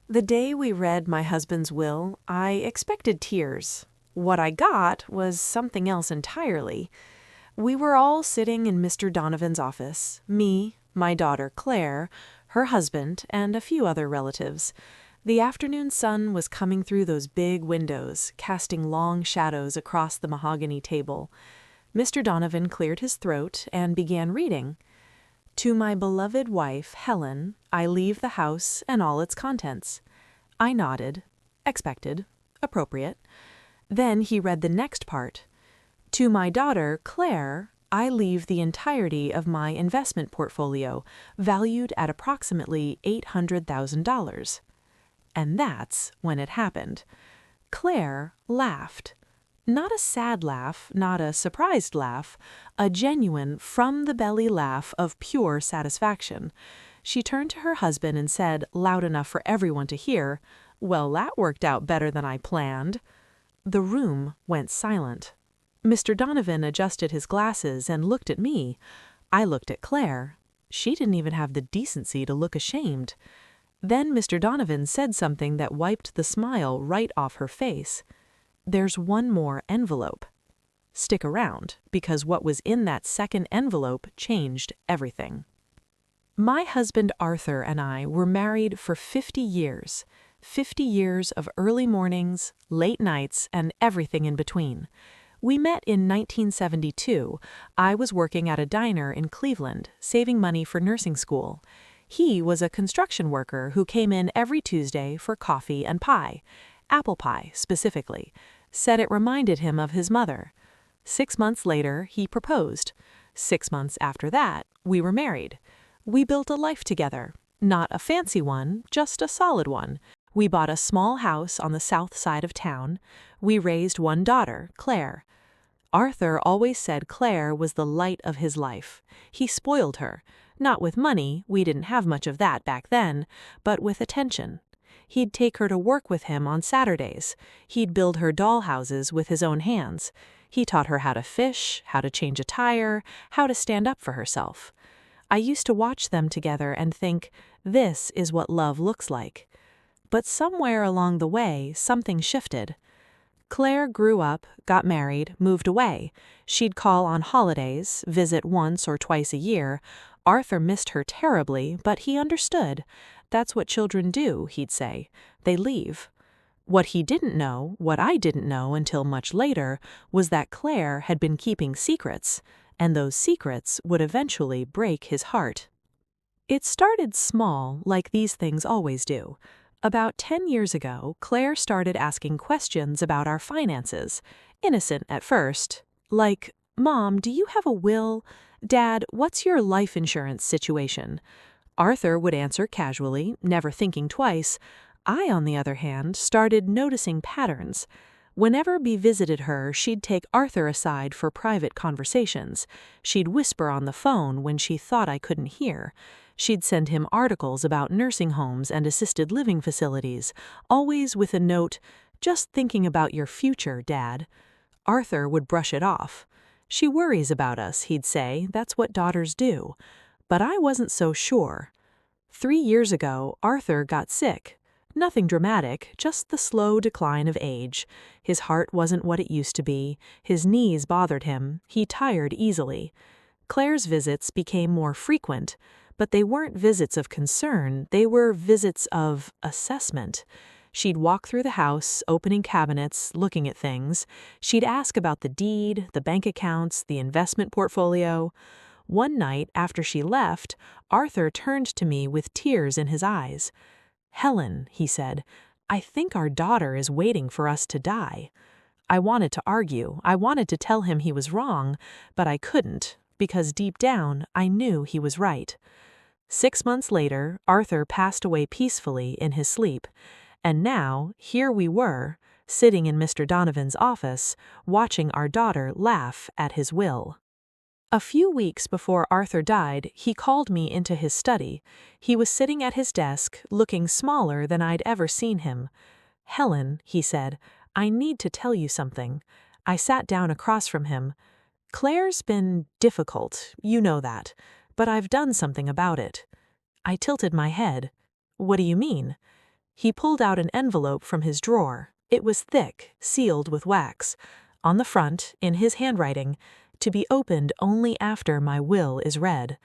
The day we read my husband's will, I expected tears. What I got was something else entirely. We were all sitting in Mr. Donovan's office, me, my daughter Claire, her husband, and a few other relatives. The afternoon sun was coming through those big windows, casting long shadows across the mahogany table. Mr. Donovan cleared his throat and began reading. To my beloved wife, Helen, I leave the house and all its contents. I nodded. Expected. Appropriate. Then he read the next part. To my daughter, Claire, I leave the entirety of my investment portfolio, valued at approximately $800,000. And that's when it happened. Claire laughed. Not a sad laugh, not a surprised laugh, a genuine, from-the-belly laugh of pure satisfaction. She turned to her husband and said, loud enough for everyone to hear, "Well, that worked out better than I planned." The room went silent. Mr. Donovan adjusted his glasses and looked at me. I looked at Claire. She didn't even have the decency to look ashamed. Then Mr. Donovan said something that wiped the smile right off her face. There's one more envelope. Stick around, because what was in that second envelope changed everything. My husband Arthur and I were married for 50 years. 50 years of early mornings, late nights, and everything in between. We met in 1972. I was working at a diner in Cleveland, saving money for nursing school. He was a construction worker who came in every Tuesday for coffee and pie. Apple pie, specifically. Said it reminded him of his mother. 6 months later, he proposed. 6 months after that, we were married. We built a life together. Not a fancy one, just a solid one. We bought a small house on the south side of town. We raised one daughter, Claire. Arthur always said Claire was the light of his life. He spoiled her. Not with money, we didn't have much of that back then, but with attention. He'd take her to work with him on Saturdays. He'd build her dollhouses with his own hands. He taught her how to fish, how to change a tire, how to stand up for herself. I used to watch them together and think, this is what love looks like. But somewhere along the way, something shifted. Claire grew up, got married, moved away. She'd call on holidays, visit once or twice a year. Arthur missed her terribly, but he understood. That's what children do, he'd say. They leave. What he didn't know, what I didn't know until much later, was that Claire had been keeping secrets, and those secrets would eventually break his heart. It started small, like these things always do. About 10 years ago, Claire started asking questions about our finances. Innocent at first. Like, "Mom, do you have a will? Dad, what's your life insurance situation?" Arthur would answer casually, never thinking twice. I, on the other hand, started noticing patterns. Whenever Bea visited her, she'd take Arthur aside for private conversations. She'd whisper on the phone when she thought I couldn't hear. She'd send him articles about nursing homes and assisted living facilities, always with a note, "Just thinking about your future, Dad." Arthur would brush it off. "She worries about us," he'd say. "That's what daughters do." But I wasn't so sure. 3 years ago, Arthur got sick. Nothing dramatic, just the slow decline of age. His heart wasn't what it used to be. His knees bothered him. He tired easily. Claire's visits became more frequent, but they weren't visits of concern, they were visits of assessment. She'd walk through the house, opening cabinets, looking at things. She'd ask about the deed, the bank accounts, the investment portfolio. One night after she left, Arthur turned to me with tears in his eyes. "Helen," he said, "I think our daughter is waiting for us to die." I wanted to argue. I wanted to tell him he was wrong, but I couldn't, because deep down I knew he was right. 6 months later, Arthur passed away peacefully in his sleep. And now, here we were, sitting in Mr. Donovan's office, watching our daughter laugh at his will. A few weeks before Arthur died, he called me into his study. He was sitting at his desk, looking smaller than I'd ever seen him. "Helen," he said, "I need to tell you something." I sat down across from him. "Claire's been difficult, you know that, but I've done something about it." I tilted my head. "What do you mean?" He pulled out an envelope from his drawer. It was thick, sealed with wax. On the front, in his handwriting, "To be opened only after my will is read."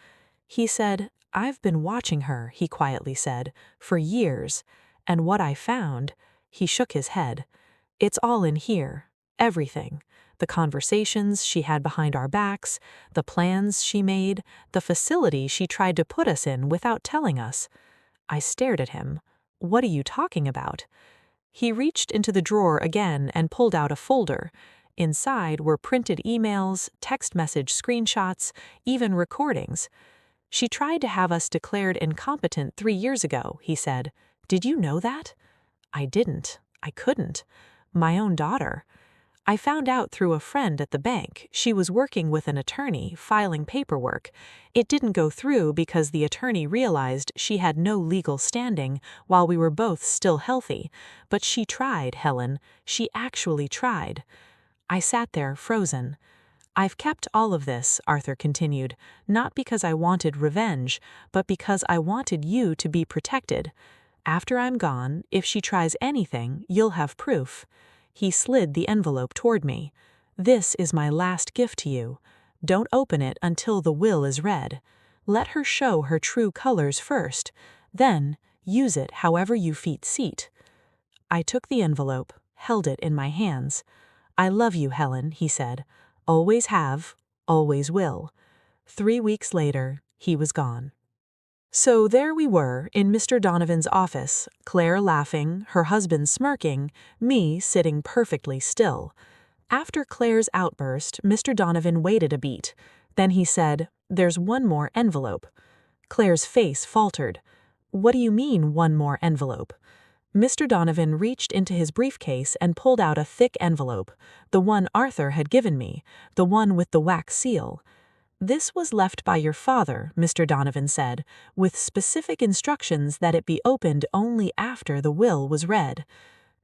He said, "I've been watching her," he quietly said, "for years. And what I found," he shook his head, "it's all in here. Everything. The conversations she had behind our backs, the plans she made, the facility she tried to put us in without telling us." I stared at him. "What are you talking about?" He reached into the drawer again and pulled out a folder. Inside were printed emails, text message screenshots, even recordings. "She tried to have us declared incompetent 3 years ago," he said. "Did you know that?" I didn't. I couldn't. My own daughter. I found out through a friend at the bank. She was working with an attorney, filing paperwork. It didn't go through because the attorney realized she had no legal standing while we were both still healthy. But she tried, Helen. She actually tried. I sat there, frozen. "I've kept all of this," Arthur continued, "not because I wanted revenge, but because I wanted you to be protected. After I'm gone, if she tries anything, you'll have proof." He slid the envelope toward me. "This is my last gift to you. Don't open it until the will is read. Let her show her true colors first. Then, use it however you feet seat." I took the envelope, held it in my hands. "I love you, Helen," he said. "Always have, always will." 3 weeks later, he was gone. So there we were in Mr. Donovan's office, Claire laughing, her husband smirking, me sitting perfectly still. After Claire's outburst, Mr. Donovan waited a beat. Then he said, "There's one more envelope." Claire's face faltered. "What do you mean, one more envelope?" Mr. Donovan reached into his briefcase and pulled out a thick envelope, the one Arthur had given me, the one with the wax seal. "This was left by your father," Mr. Donovan said, "with specific instructions that it be opened only after the will was read."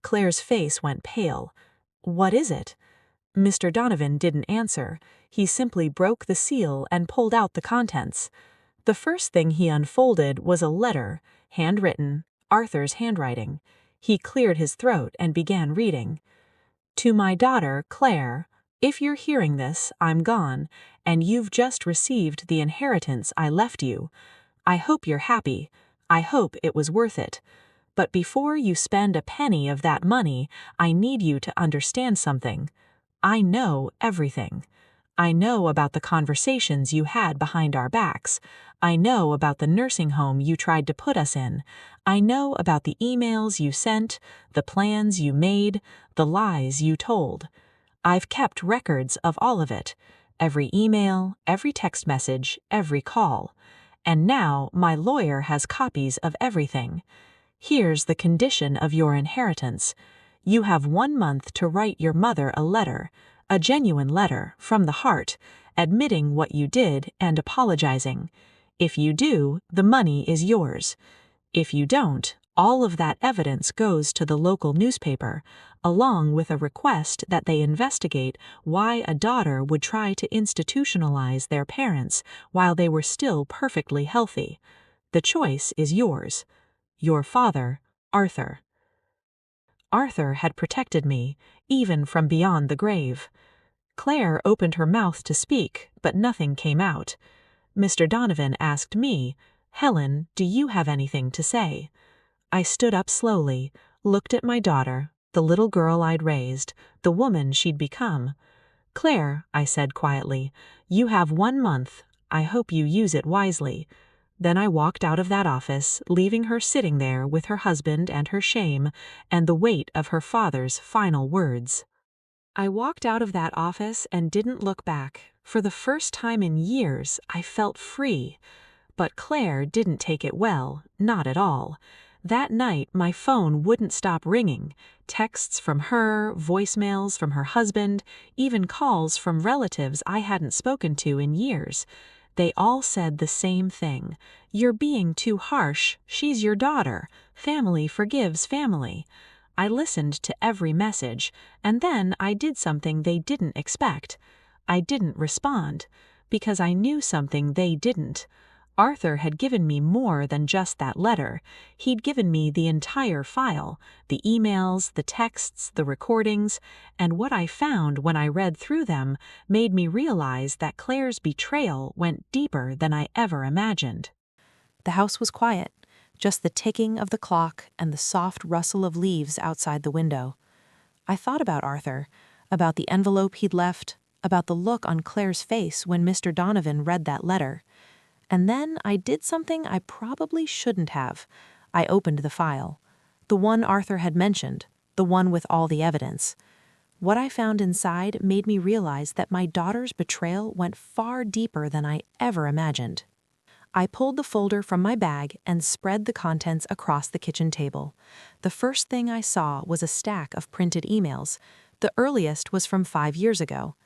Claire's face went pale. "What is it?" Mr. Donovan didn't answer. He simply broke the seal and pulled out the contents. The first thing he unfolded was a letter, handwritten, Arthur's handwriting. He cleared his throat and began reading. "To my daughter, Claire, if you're hearing this, I'm gone, and you've just received the inheritance I left you. I hope you're happy. I hope it was worth it. But before you spend a penny of that money, I need you to understand something. I know everything. I know about the conversations you had behind our backs. I know about the nursing home you tried to put us in. I know about the emails you sent, the plans you made, the lies you told. I've kept records of all of it. Every email, every text message, every call. And now my lawyer has copies of everything. Here's the condition of your inheritance. You have 1 month to write your mother a letter, a genuine letter, from the heart, admitting what you did and apologizing. If you do, the money is yours. If you don't, all of that evidence goes to the local newspaper, along with a request that they investigate why a daughter would try to institutionalize their parents while they were still perfectly healthy. The choice is yours. Your father, Arthur." Arthur had protected me, even from beyond the grave. Claire opened her mouth to speak, but nothing came out. Mr. Donovan asked me, "Helen, do you have anything to say?" I stood up slowly, looked at my daughter, the little girl I'd raised, the woman she'd become. "Claire," I said quietly, "you have 1 month. I hope you use it wisely." Then I walked out of that office, leaving her sitting there with her husband and her shame and the weight of her father's final words. I walked out of that office and didn't look back. For the first time in years, I felt free. But Claire didn't take it well, not at all. That night, my phone wouldn't stop ringing. Texts from her, voicemails from her husband, even calls from relatives I hadn't spoken to in years. They all said the same thing. "You're being too harsh. She's your daughter. Family forgives family." I listened to every message, and then I did something they didn't expect. I didn't respond, because I knew something they didn't. Arthur had given me more than just that letter. He'd given me the entire file, the emails, the texts, the recordings, and what I found when I read through them made me realize that Claire's betrayal went deeper than I ever imagined. The house was quiet, just the ticking of the clock and the soft rustle of leaves outside the window. I thought about Arthur, about the envelope he'd left, about the look on Claire's face when Mr. Donovan read that letter. And then I did something I probably shouldn't have. I opened the file. The one Arthur had mentioned, the one with all the evidence. What I found inside made me realize that my daughter's betrayal went far deeper than I ever imagined. I pulled the folder from my bag and spread the contents across the kitchen table. The first thing I saw was a stack of printed emails. The earliest was from 5 years ago.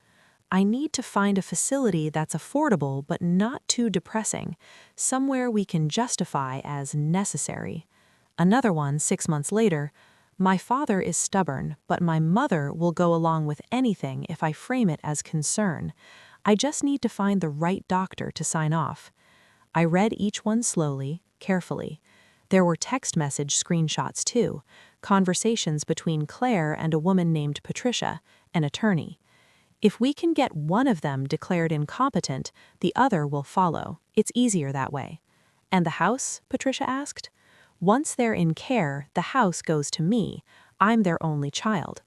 I need to find a facility that's affordable but not too depressing, somewhere we can justify as necessary. Another one 6 months later. My father is stubborn, but my mother will go along with anything if I frame it as concern. I just need to find the right doctor to sign off. I read each one slowly, carefully. There were text message screenshots too, conversations between Claire and a woman named Patricia, an attorney. If we can get one of them declared incompetent, the other will follow. It's easier that way. And the house? Patricia asked. Once they're in care, the house goes to me. I'm their only child.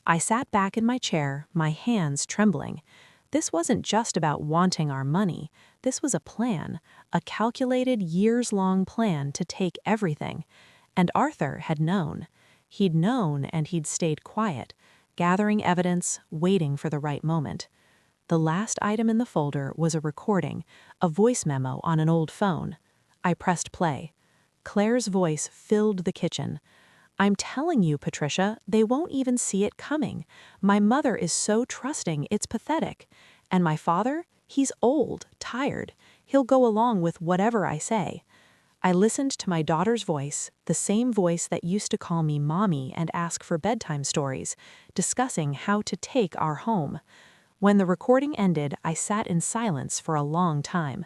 I sat back in my chair, my hands trembling. This wasn't just about wanting our money. This was a plan, a calculated years-long plan to take everything. And Arthur had known. He'd known and he'd stayed quiet, gathering evidence, waiting for the right moment. The last item in the folder was a recording, a voice memo on an old phone. I pressed play. Claire's voice filled the kitchen. I'm telling you, Patricia, they won't even see it coming. My mother is so trusting, it's pathetic. And my father? He's old, tired. He'll go along with whatever I say. I listened to my daughter's voice, the same voice that used to call me mommy and ask for bedtime stories, discussing how to take our home. When the recording ended, I sat in silence for a long time.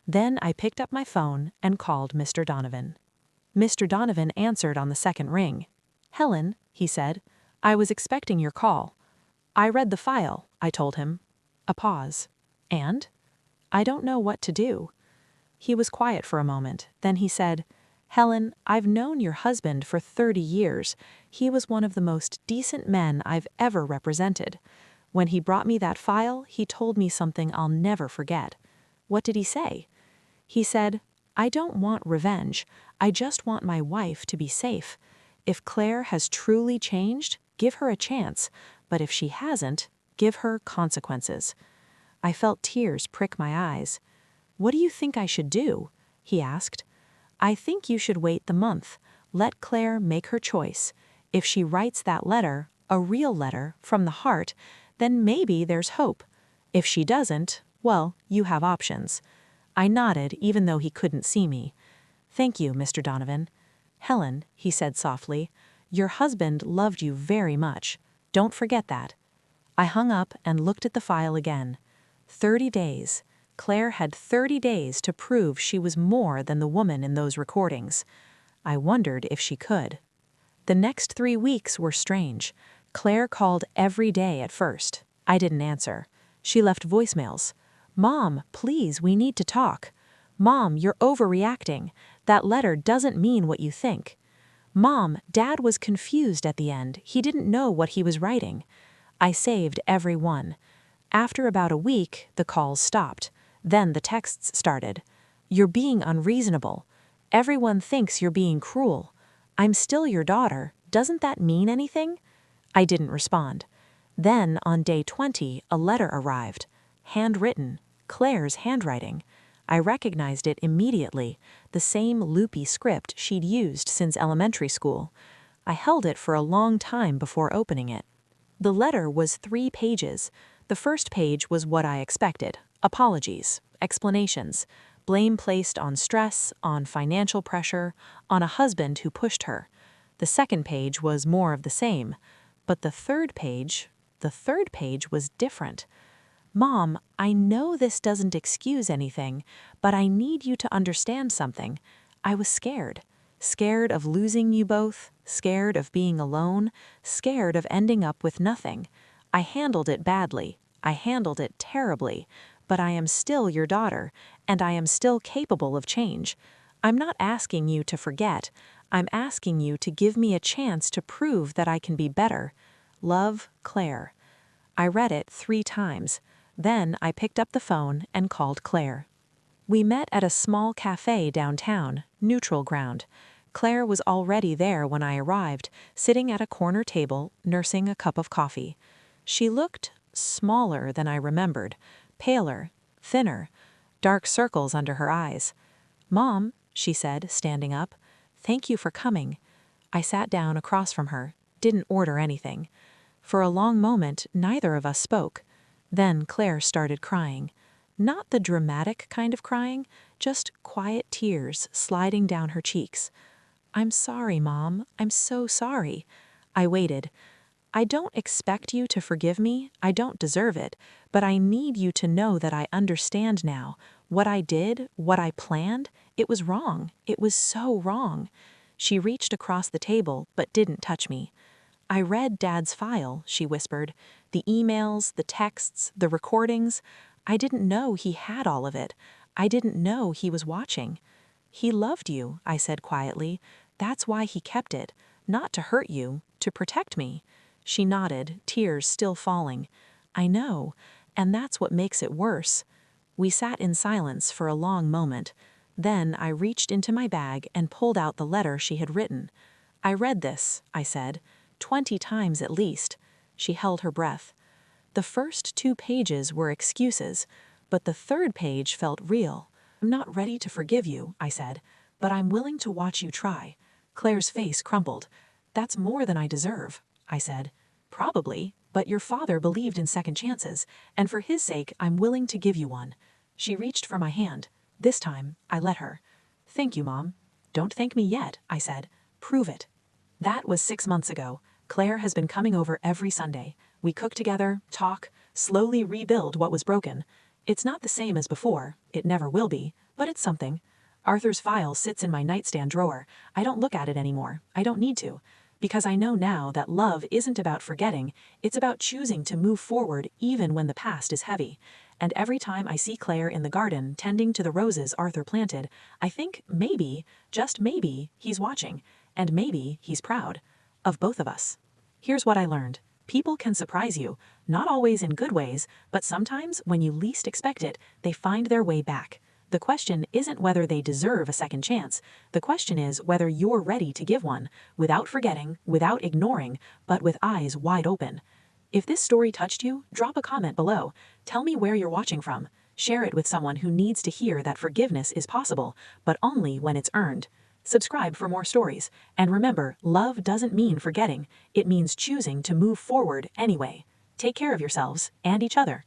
Then I picked up my phone and called Mr. Donovan. Mr. Donovan answered on the second ring. Helen, he said, I was expecting your call. I read the file, I told him. A pause. And? I don't know what to do. He was quiet for a moment. Then he said, Helen, I've known your husband for 30 years. He was one of the most decent men I've ever represented. When he brought me that file, he told me something I'll never forget. What did he say? He said, I don't want revenge. I just want my wife to be safe. If Claire has truly changed, give her a chance. But if she hasn't, give her consequences. I felt tears prick my eyes. What do you think I should do? He asked. I think you should wait the month. Let Claire make her choice. If she writes that letter, a real letter, from the heart, then maybe there's hope. If she doesn't, well, you have options. I nodded, even though he couldn't see me. Thank you, Mr. Donovan. Helen, he said softly, your husband loved you very much. Don't forget that. I hung up and looked at the file again. 30 days. Claire had 30 days to prove she was more than the woman in those recordings. I wondered if she could. The next 3 weeks were strange. Claire called every day at first. I didn't answer. She left voicemails. Mom, please, we need to talk. Mom, you're overreacting. That letter doesn't mean what you think. Mom, Dad was confused at the end. He didn't know what he was writing. I saved every one. After about a week, the calls stopped. Then the texts started. You're being unreasonable. Everyone thinks you're being cruel. I'm still your daughter. Doesn't that mean anything? I didn't respond. Then, on day 20, a letter arrived. Handwritten. Claire's handwriting. I recognized it immediately, the same loopy script she'd used since elementary school. I held it for a long time before opening it. The letter was 3 pages. The first page was what I expected. Apologies, explanations, blame placed on stress, on financial pressure, on a husband who pushed her. The second page was more of the same. But the third page was different. "Mom, I know this doesn't excuse anything, but I need you to understand something. I was scared. Scared of losing you both, scared of being alone, scared of ending up with nothing. I handled it badly. I handled it terribly. But I am still your daughter, and I am still capable of change. I'm not asking you to forget. I'm asking you to give me a chance to prove that I can be better. Love, Claire." I read it 3 times. Then I picked up the phone and called Claire. We met at a small cafe downtown, neutral ground. Claire was already there when I arrived, sitting at a corner table, nursing a cup of coffee. She looked smaller than I remembered, paler, thinner, dark circles under her eyes. "Mom," she said, standing up, "thank you for coming." I sat down across from her, didn't order anything. For a long moment, neither of us spoke. Then Claire started crying. Not the dramatic kind of crying, just quiet tears sliding down her cheeks. "I'm sorry, Mom. I'm so sorry." I waited. "I don't expect you to forgive me. I don't deserve it. But I need you to know that I understand now. What I did, what I planned, it was wrong. It was so wrong." She reached across the table but didn't touch me. "I read Dad's file," she whispered. "The emails, the texts, the recordings. I didn't know he had all of it. I didn't know he was watching." "He loved you," I said quietly. "That's why he kept it. Not to hurt you, to protect me." She nodded, tears still falling. "I know, and that's what makes it worse." We sat in silence for a long moment. Then I reached into my bag and pulled out the letter she had written. "I read this," I said, 20 times at least." She held her breath. "The first 2 pages were excuses, but the 3rd page felt real. I'm not ready to forgive you," I said, "but I'm willing to watch you try." Claire's face crumpled. "That's more than I deserve," I said. "Probably, but your father believed in second chances, and for his sake I'm willing to give you one." She reached for my hand. This time, I let her. "Thank you, Mom." "Don't thank me yet," I said. "Prove it." That was 6 months ago. Claire has been coming over every Sunday. We cook together, talk, slowly rebuild what was broken. It's not the same as before, it never will be, but it's something. Arthur's file sits in my nightstand drawer. I don't look at it anymore. I don't need to. Because I know now that love isn't about forgetting, it's about choosing to move forward even when the past is heavy. And every time I see Claire in the garden tending to the roses Arthur planted, I think maybe, just maybe, he's watching, and maybe he's proud. Of both of us. Here's what I learned. People can surprise you, not always in good ways, but sometimes when you least expect it, they find their way back. The question isn't whether they deserve a second chance. The question is whether you're ready to give one, without forgetting, without ignoring, but with eyes wide open. If this story touched you, drop a comment below. Tell me where you're watching from. Share it with someone who needs to hear that forgiveness is possible, but only when it's earned. Subscribe for more stories. And remember, love doesn't mean forgetting. It means choosing to move forward anyway. Take care of yourselves and each other.